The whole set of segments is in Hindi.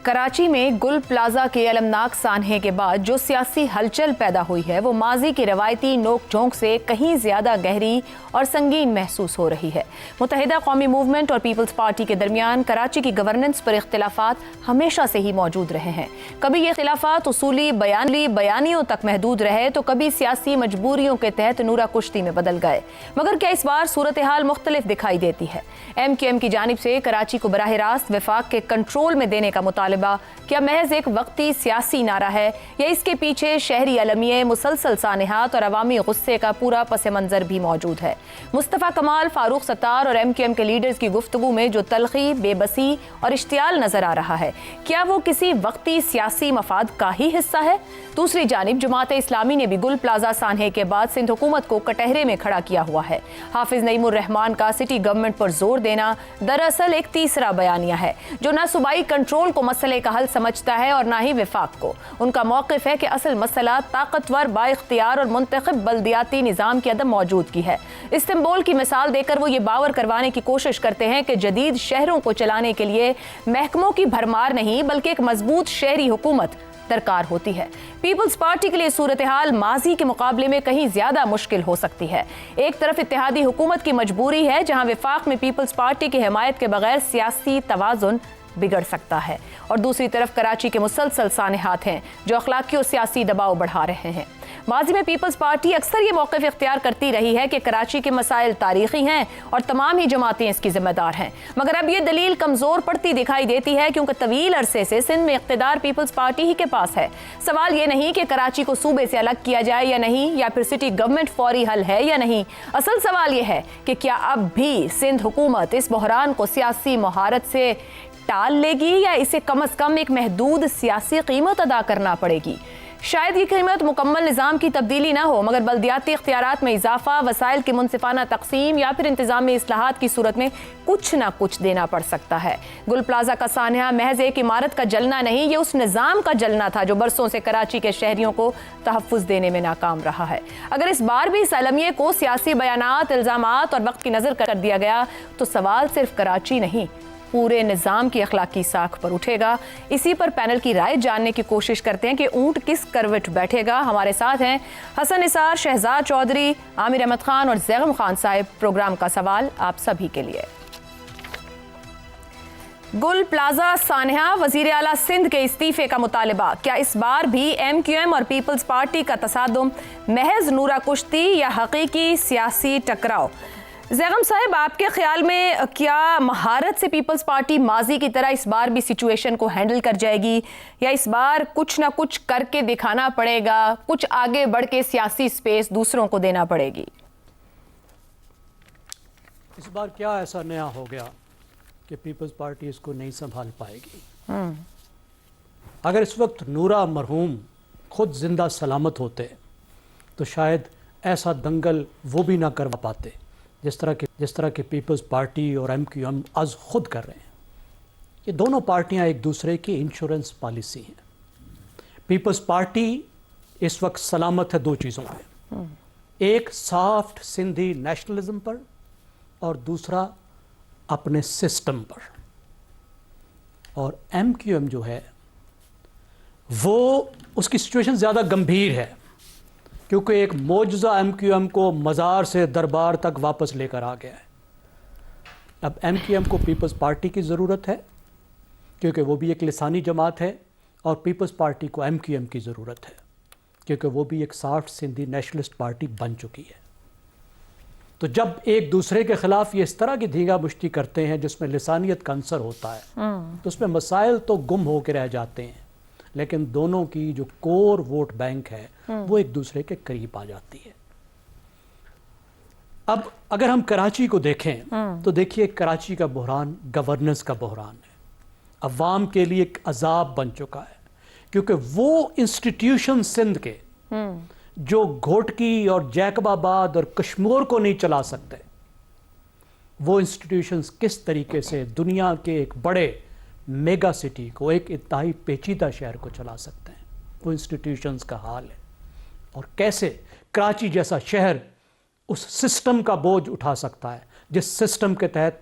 कराची में गुल प्लाजा के अलमनाक सानहे के बाद जो सियासी हलचल पैदा हुई है वो माजी की रवायती नोक झोंक से कहीं ज्यादा गहरी और संगीन महसूस हो रही है। मुत्तहिदा कौमी मूवमेंट और पीपल्स पार्टी के दरमियान कराची की गवर्नेंस पर इख्तिलाफात हमेशा से ही मौजूद रहे हैं। कभी ये इख्तिलाफात उसूली बयानियों तक महदूद रहे तो कभी सियासी मजबूरियों के तहत नूरा कुश्ती में बदल गए। मगर क्या इस बार सूरत हाल मुख्तलिफ दिखाई देती है? MQM की जानिब से कराची को बराह रास्त वफाक के कंट्रोल में देने का मुतालबा क्या महज एक वक्ती सियासी नारा है या इसके पीछे शहरी अलमिये, मुसलसल सानेहात और अवामी गुस्से का पूरा पस मंजर भी मौजूद है? मुस्तफ़ा कमाल, फारूक सत्तार और MQM के लीडर्स की गुफ्तगू में जो तलखी, बेबसी और इश्तियाल नजर आ रहा है, क्या वो किसी वक्ती सियासी मफाद का ही हिस्सा है? दूसरी जानिब जमात इस्लामी ने भी गुल प्लाजा सानहे के बाद सिंध हुकूमत को कटहरे में खड़ा किया हुआ है। हाफिज नईमुर रहमान का सिटी गवर्नमेंट पर जोर देना दरअसल एक तीसरा बयानिया है जो न सूबाई कंट्रोल को मसले का हल समझता है और न ही विफाक को। उनका मौक़िफ़ है कि असल मसला ताकतवर, बाइख्तियार और मुंतखब बल्दियाती निज़ाम की अदम मौजूदगी है। इस्तांबुल की मिसाल देकर वो ये बावर करवाने की कोशिश करते हैं कि जदीद शहरों को चलाने के लिए महकमों की भरमार नहीं बल्कि एक मजबूत शहरी हुकूमत दरकार होती है। पीपल्स पार्टी के लिए सूरत हाल माजी के मुकाबले में कहीं ज्यादा मुश्किल हो सकती है। एक तरफ इत्तेहादी हुकूमत की मजबूरी है जहां विफाक में पीपल्स पार्टी की हिमायत के बगैर सियासी तवाजुन बिगड़ सकता है, और दूसरी तरफ कराची के मुसलसल सानेहात हैं जो अखलाकी और सियासी दबाव बढ़ा रहे हैं। माजी में पीपल्स पार्टी अक्सर ये मौक़िफ़ इख्तियार करती रही है कि कराची के मसाइल तारीखी हैं और तमाम ही जमातें इसकी जिम्मेदार हैं, मगर अब ये दलील कमज़ोर पड़ती दिखाई देती है क्योंकि तवील अरसे से सिंध में इख्तिदार पीपल्स पार्टी ही के पास है। सवाल ये नहीं कि कराची को सूबे से अलग किया जाए या नहीं, या फिर सिटी गवर्नमेंट फौरी हल है या नहीं। असल सवाल ये है कि क्या अब भी सिंध हुकूमत इस बहरान को सियासी महारत से टाल लेगी या इसे कम अज कम एक महदूद सियासी कीमत अदा करना पड़ेगी। शायद ये कीमत मुकम्मल निज़ाम की तब्दीली ना हो, मगर बल्दियाती इख्तियारात में इजाफा, वसाइल की मुनसिफाना तकसीम या फिर इंतजामी इस्लाहात की सूरत में कुछ ना कुछ देना पड़ सकता है। गुल प्लाजा का सान्हा महज एक इमारत का जलना नहीं, ये उस निज़ाम का जलना था जो बरसों से कराची के शहरियों को तहफ़्फ़ुज़ देने में नाकाम रहा है। अगर इस बार भी इस अलमिये को सियासी बयानात, इल्ज़ामात और वक्त की नज़र कर दिया गया तो सवाल सिर्फ कराची नहीं, पूरे निज़ाम की अखलाकी साख पर उठेगा। इसी पर पैनल की राय जानने की कोशिश करते हैं कि ऊंट किस करवट बैठेगा। हमारे साथ हैं हसन निसार, शहजाद चौधरी, आमिर अहमद खान और ज़ैगम खान साहिब। प्रोग्राम का सवाल आप सभी के लिए। गुल प्लाजा सान्हा, वज़ीर आला सिंध के इस्तीफे का मुतालबा, क्या इस बार भी MQM और पीपल्स पार्टी का तसादुम महज नूरा कुश्ती या हकीकी सियासी टकराव? ज़ैगम साहब, आपके ख्याल में क्या महारत से पीपल्स पार्टी माजी की तरह इस बार भी सिचुएशन को हैंडल कर जाएगी, या इस बार कुछ ना कुछ करके दिखाना पड़ेगा, कुछ आगे बढ़ के सियासी स्पेस दूसरों को देना पड़ेगी? इस बार क्या ऐसा नया हो गया कि पीपल्स पार्टी इसको नहीं संभाल पाएगी? अगर इस वक्त नूरा मरहूम खुद जिंदा सलामत होते तो शायद ऐसा दंगल वो भी ना करवा पाते जिस तरह के पीपल्स पार्टी और MQM आज खुद कर रहे हैं। ये दोनों पार्टियां एक दूसरे की इंश्योरेंस पॉलिसी हैं। पीपल्स पार्टी इस वक्त सलामत है दो चीज़ों पे, एक सॉफ्ट सिंधी नेशनलिज्म पर और दूसरा अपने सिस्टम पर। और MQM जो है वो उसकी सिचुएशन ज़्यादा गंभीर है क्योंकि एक मौजूदा MQM को मज़ार से दरबार तक वापस लेकर आ गया है। अब MQM को पीपल्स पार्टी की ज़रूरत है क्योंकि वो भी एक लिसानी जमात है, और पीपल्स पार्टी को MQM की ज़रूरत है क्योंकि वो भी एक सॉफ्ट सिंधी नेशनलिस्ट पार्टी बन चुकी है। तो जब एक दूसरे के ख़िलाफ़ ये इस तरह की धींगा मुश्ती करते हैं जिसमें लिसानियत का अंसर होता है तो उसमें मसाइल तो गुम होकर रह जाते हैं, लेकिन दोनों की जो कोर वोट बैंक है वो एक दूसरे के करीब आ जाती है। अब अगर हम कराची को देखें तो देखिए, कराची का बहरान गवर्नेंस का बहरान है, अवाम के लिए एक अजाब बन चुका है क्योंकि वो इंस्टीट्यूशन सिंध के जो घोटकी और जैकबाबाद और कश्मीर को नहीं चला सकते, वो इंस्टीट्यूशंस किस तरीके से दुनिया के एक बड़े मेगा सिटी को, एक इंतहाई पेचीदा शहर को चला सकते हैं, वो इंस्टीट्यूशंस का हाल है। और कैसे कराची जैसा शहर उस सिस्टम का बोझ उठा सकता है जिस सिस्टम के तहत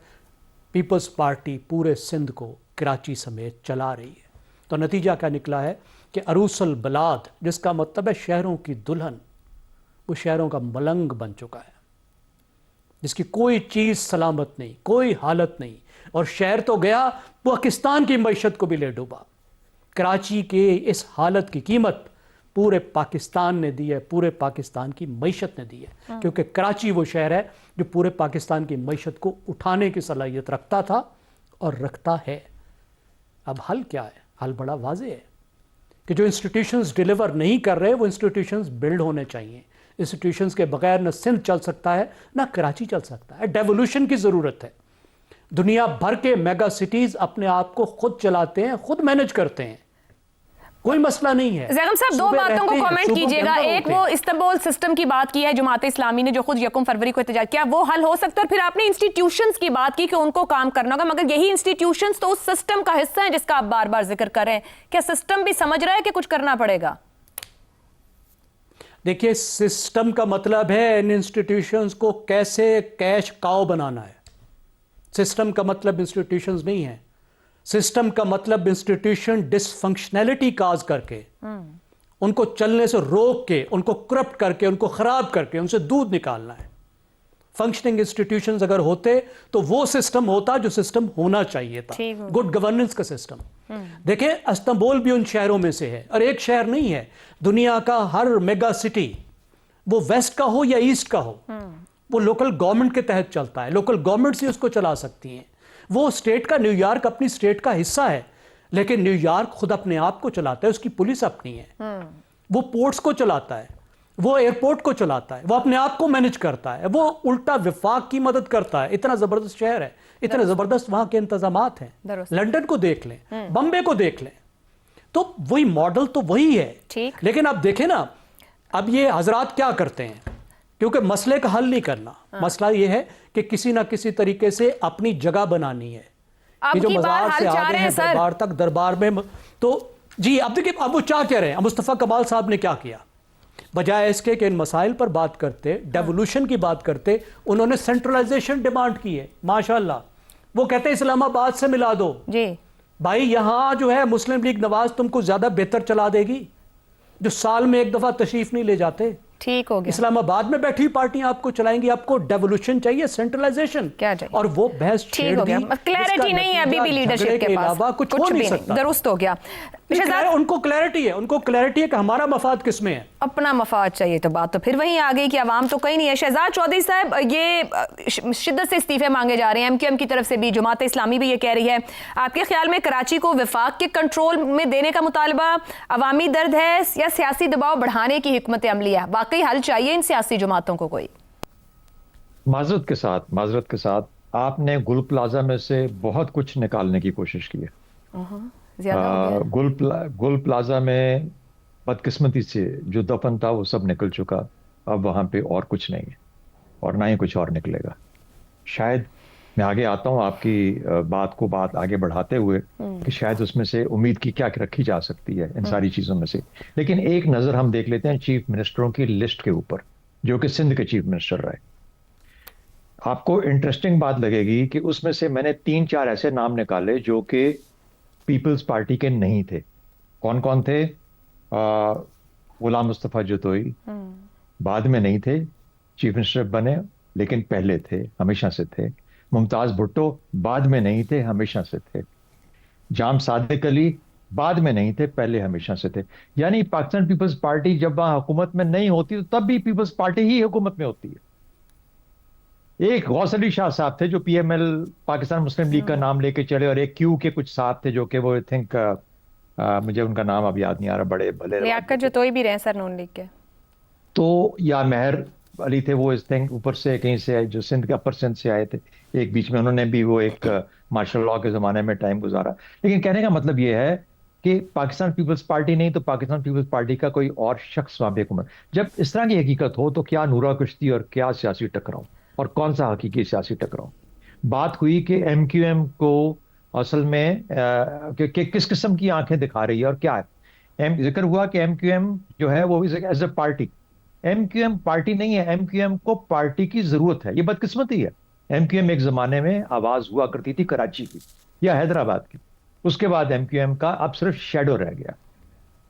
पीपल्स पार्टी पूरे सिंध को कराची समेत चला रही है। तो नतीजा क्या निकला है कि अरूसल बलाद, जिसका मतलब है शहरों की दुल्हन, वो शहरों का मलंग बन चुका है, जिसकी कोई चीज़ सलामत नहीं, कोई हालत नहीं। और शहर तो गया, पाकिस्तान की मईशत को भी ले डूबा। कराची के इस हालत की कीमत पूरे पाकिस्तान ने दी है, पूरे पाकिस्तान की मईशत ने दी है, क्योंकि कराची वो शहर है जो पूरे पाकिस्तान की मईशत को उठाने की सलाहियत रखता था और रखता है। अब हल क्या है? हल बड़ा वाज़ेह है कि जो इंस्टीट्यूशंस डिलीवर नहीं कर रहे, वो इंस्टीट्यूशंस बिल्ड होने चाहिए। इंस्टीट्यूशंस के बगैर न सिंध चल सकता है, ना कराची चल सकता है। डेवोल्यूशन की ज़रूरत है। दुनिया भर के मेगा सिटीज़ अपने आप को खुद चलाते हैं, खुद मैनेज करते हैं, कोई मसला नहीं है। ज़ैगम साहब, दो बातों को कमेंट कीजिएगा। एक, वो इस्तांबुल सिस्टम की बात की है जमात इस्लामी ने, जो खुद 1 फरवरी को एहतजाज किया, वो हल हो सकता है। और फिर आपने इंस्टीट्यूशंस की बात की कि उनको काम करना होगा, मगर यही इंस्टीट्यूशंस तो उस सिस्टम का हिस्सा है जिसका आप बार बार जिक्र कर रहे हैं। क्या सिस्टम भी समझ रहा है कि कुछ करना पड़ेगा? देखिए, सिस्टम का मतलब है इन इंस्टीट्यूशंस को कैसे कैश काउ बनाना है। सिस्टम का मतलब इंस्टीट्यूशंस नहीं है। सिस्टम का मतलब इंस्टीट्यूशन डिसफंक्शनैलिटी काज करके, उनको चलने से रोक के, उनको करप्ट करके, उनको खराब करके, उनसे दूध निकालना है। फंक्शनिंग इंस्टीट्यूशंस अगर होते तो वो सिस्टम होता जो सिस्टम होना चाहिए था, गुड गवर्नेंस का सिस्टम। देखिए, इस्तांबुल भी उन शहरों में से है, और एक शहर नहीं है। दुनिया का हर मेगा सिटी, वो वेस्ट का हो या ईस्ट का हो, वो लोकल गवर्नमेंट के तहत चलता है। लोकल गवर्नमेंट ही उसको चला सकती हैं। वो स्टेट का, न्यूयॉर्क अपनी स्टेट का हिस्सा है, लेकिन न्यूयॉर्क खुद अपने आप को चलाता है, उसकी पुलिस अपनी है। वो पोर्ट्स को चलाता है, वो एयरपोर्ट को चलाता है, वो अपने आप को मैनेज करता है, वो उल्टा विफाक की मदद करता है। इतना जबरदस्त शहर है, इतने जबरदस्त वहां के इंतजामात हैं। लंदन को देख लें, बम्बे को देख लें, तो वही मॉडल तो वही है। लेकिन अब देखें ना, अब ये हजरात क्या करते हैं, क्योंकि मसले का हल नहीं करना, मसला ये है कि किसी ना किसी तरीके से अपनी जगह बनानी है। कि जो मज़ार से आगे हैं दरबार तक, दरबार में तो जी, अब देखिए, अब वो क्या कह रहे हैं। मुस्तफ़ा कमाल साहब ने क्या किया, बजाय इसके कि इन मसाइल पर बात करते, डेवोल्यूशन की बात करते, उन्होंने सेंट्रलाइजेशन डिमांड की है। माशाल्लाह, वो कहते हैं इस्लामाबाद से मिला दो जी भाई। यहां जो है मुस्लिम लीग नवाज तुमको ज्यादा बेहतर चला देगी, जो साल में एक दफा तशरीफ नहीं ले जाते। ठीक हो गया, इस्लामाबाद में बैठी पार्टियां आपको चलाएंगी। आपको डेवोल्यूशन चाहिए, सेंट्रलाइजेशन क्या चाहिए, और वो बहस ठीक हो गया। क्लैरिटी नहीं है अभी भी लीडरशिप के पास, कुछ हो नहीं सकता। दुरुस्त हो गया। उनको क्लैरिटी है, उनको क्लैरिटी है कि हमारा मफाद किसमें है, अपना मफाद चाहिए। तो बात तो फिर वहीं आ गई कि अवाम तो कहीं नहीं है। शहजाद चौधरी साहब, ये शिद्दत से इस्तीफे मांगे जा रहे हैं एमक्यूएम की तरफ से भी, जमात इस्लामी भी ये कह रही है। आपके ख्याल में कराची को वफाक के कंट्रोल में देने का मुतालबा अवामी दर्द है या सियासी दबाव बढ़ाने की हिकमत अमली है? वाकई हल चाहिए इन सियासी जमातों को कोई? माजरत के साथ आपने गुल प्लाजा में से बहुत कुछ निकालने की कोशिश की है। गुल प्लाजा में बदकिस्मती से जो दफन था वो सब निकल चुका। अब वहां पे और कुछ नहीं है और ना ही कुछ और निकलेगा। शायद मैं आगे आता हूं आपकी बात आगे बढ़ाते हुए कि शायद उसमें से उम्मीद की क्या रखी जा सकती है इन सारी चीजों में से। लेकिन एक नजर हम देख लेते हैं चीफ मिनिस्टरों की लिस्ट के ऊपर, जो कि सिंध के चीफ मिनिस्टर रहे। आपको इंटरेस्टिंग बात लगेगी कि उसमें से मैंने 3-4 ऐसे नाम निकाले जो कि पीपल्स पार्टी के नहीं थे। कौन कौन थे? गुलाम मुस्तफा जतोई बाद में नहीं थे, चीफ मिनिस्टर बने, लेकिन पहले थे, हमेशा से थे। मुमताज भुट्टो बाद में नहीं थे, हमेशा से थे। जाम सादिक अली बाद में नहीं थे, पहले हमेशा से थे। यानी पाकिस्तान पीपल्स पार्टी जब वहां हुकूमत में नहीं होती तो तब भी पीपल्स पार्टी ही हुकूमत में होती है। एक गौस अली शाह साहब थे जो पीएमएल पाकिस्तान मुस्लिम लीग का नाम लेके चले, और एक क्यू के कुछ साथ थे जो कि वो आई थिंक मुझे उनका नाम अब याद नहीं आ रहा, बड़े भले लियाकत जतोई भी रहे सर नून लीग के, तो या मेहर अली थे, वो इस थिंक ऊपर से कहीं से आए, जो सिंध के अपर सिंध से आए थे। एक बीच में उन्होंने भी वो एक मार्शल लॉ के जमाने में टाइम गुजारा। लेकिन कहने का मतलब ये है कि पाकिस्तान पीपल्स पार्टी नहीं तो पाकिस्तान पीपल्स पार्टी का कोई और शख्स वहां पे हुकूमत। जब इस तरह की हकीकत हो तो क्या नूरा कुश्ती और क्या सियासी टकराव, और कौन सा हकीकी सियासी टकराव? बात हुई कि एमक्यूएम को असल में किस किस्म की आंखें दिखा रही है और क्या है। जिक्र हुआ कि एमक्यूएम जो है वो as a party, MQM party नहीं है, एमक्यूएम को पार्टी की जरूरत है। ये बदकिस्मती है। एमक्यूएम एक जमाने में आवाज हुआ करती थी कराची की या हैदराबाद की, उसके बाद एमक्यूएम का अब सिर्फ शेडो रह गया।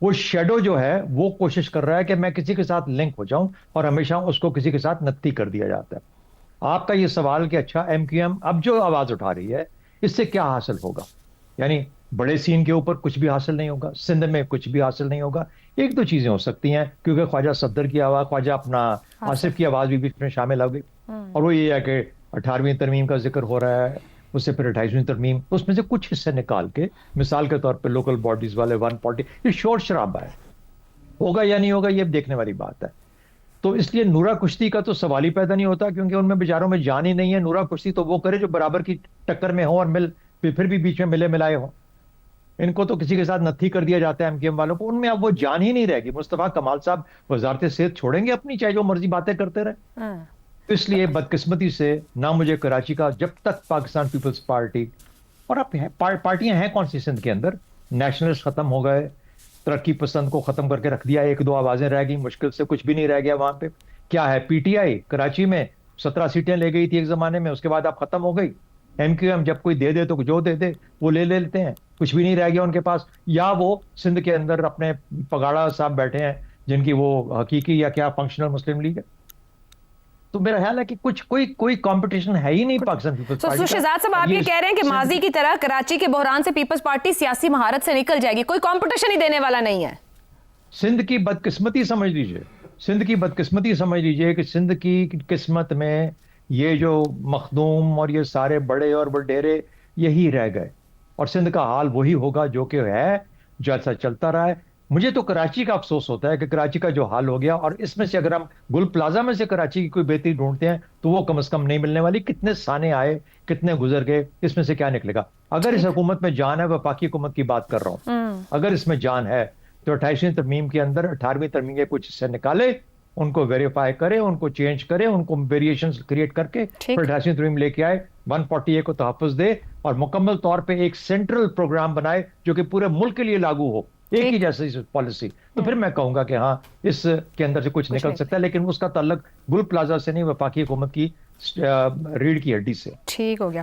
वो शेडो जो है वो कोशिश कर रहा है कि मैं किसी के साथ लिंक हो जाऊं, और हमेशा उसको किसी के साथ नत्थी कर दिया जाता है। आपका ये सवाल कि अच्छा एमक्यूएम अब जो आवाज उठा रही है इससे क्या हासिल होगा, यानी बड़े सीन के ऊपर कुछ भी हासिल नहीं होगा, सिंध में कुछ भी हासिल नहीं होगा। एक दो चीजें हो सकती हैं, क्योंकि ख्वाजा सफदर की आवाज, ख्वाजा अपना आसिफ की आवाज भी बीच में शामिल हो गई, और वो ये है कि 18वीं तरमीम का जिक्र हो रहा है, उससे फिर 28वीं तरमीम, तो उसमें से कुछ हिस्से निकाल के मिसाल के तौर पे लोकल बॉडीज वाले 140, ये शोर शराबा है, होगा या नहीं होगा ये देखने वाली बात है। तो इसलिए नूरा कुश्ती का तो सवाल ही पैदा नहीं होता, क्योंकि उनमें बेचारों में जान ही नहीं है। नूरा कुश्ती तो वो करे जो बराबर की टक्कर में हो और फिर भी बीच में मिले मिलाए हो। इनको तो किसी के साथ नत्थी कर दिया जाता है एमकेएम वालों को, उनमें अब वो जान ही नहीं रहेगी। मुस्तफा कमाल साहब वजारत सेहत छोड़ेंगे अपनी, चाहे जो मर्जी बातें करते रहे। तो इसलिए बदकिस्मती से ना मुझे कराची का, जब तक पाकिस्तान पीपल्स पार्टी, और अब पार्टियां हैं कौन सी सिंध के अंदर, नेशनलिस्ट खत्म हो गए, तरक्की पसंद को खत्म करके रख दिया, एक दो आवाजें रह गई, मुश्किल से कुछ भी नहीं रह गया वहां पे। क्या है, पीटीआई कराची में 17 सीटें ले गई थी एक जमाने में, उसके बाद अब खत्म हो गई। एमक्यूएम जब कोई दे दे तो जो दे दे वो ले लेते हैं, कुछ भी नहीं रह गया उनके पास। या वो सिंध के अंदर अपने पगाड़ा साहब बैठे हैं जिनकी वो हकीकी या क्या फंक्शनल मुस्लिम लीग है। तो मेरा ख्याल है कि कुछ कोई कंपटीशन है ही नहीं पाकिस्तान पीपल्स पार्टी तो का। शहजाद साहब, आप ये कह रहे हैं कि माजी की तरह कराची के बहरान से पीपल्स पार्टी सियासी महारत से निकल जाएगी, कोई कंपटीशन ही देने वाला नहीं है। सिंध की बदकिस्मती समझ लीजिए, सिंध की बदकिस्मती समझ लीजिए कि सिंध की किस्मत में ये जो मखदूम और ये सारे बड़े और वडेरे यही रह गए, और सिंध का हाल वही होगा जो कि है, जैसा चलता रहा है। मुझे तो कराची का अफसोस होता है कि कराची का जो हाल हो गया, और इसमें से अगर हम गुल प्लाजा में से कराची की कोई बेहतरी ढूंढते हैं तो वो कम से कम नहीं मिलने वाली। कितने साने आए, कितने गुजर गए, इसमें से क्या निकलेगा? अगर इस हुकूमत में जान है, वफाकी हुकूमत की बात कर रहा हूं, अगर इसमें जान है तो 28वीं तरमीम के अंदर 18वीं तरमीम के कुछ हिस्से निकाले, उनको वेरीफाई करे, उनको चेंज करे, उनको वेरिएशन क्रिएट करके फिर 28वीं तरमीम लेके आए, 140A को तहफ़्फ़ुज़ दे, और मुकम्मल तौर पे एक सेंट्रल प्रोग्राम बनाए जो कि पूरे मुल्क के लिए लागू हो, एक ही जैसी पॉलिसी। तो फिर मैं कहूंगा कि हाँ, इसके अंदर से कुछ निकल सकता है, लेकिन उसका ताल्लुक गुल प्लाजा से नहीं, वफाकी हुकूमत की रीढ़ की हड्डी से। ठीक हो गया।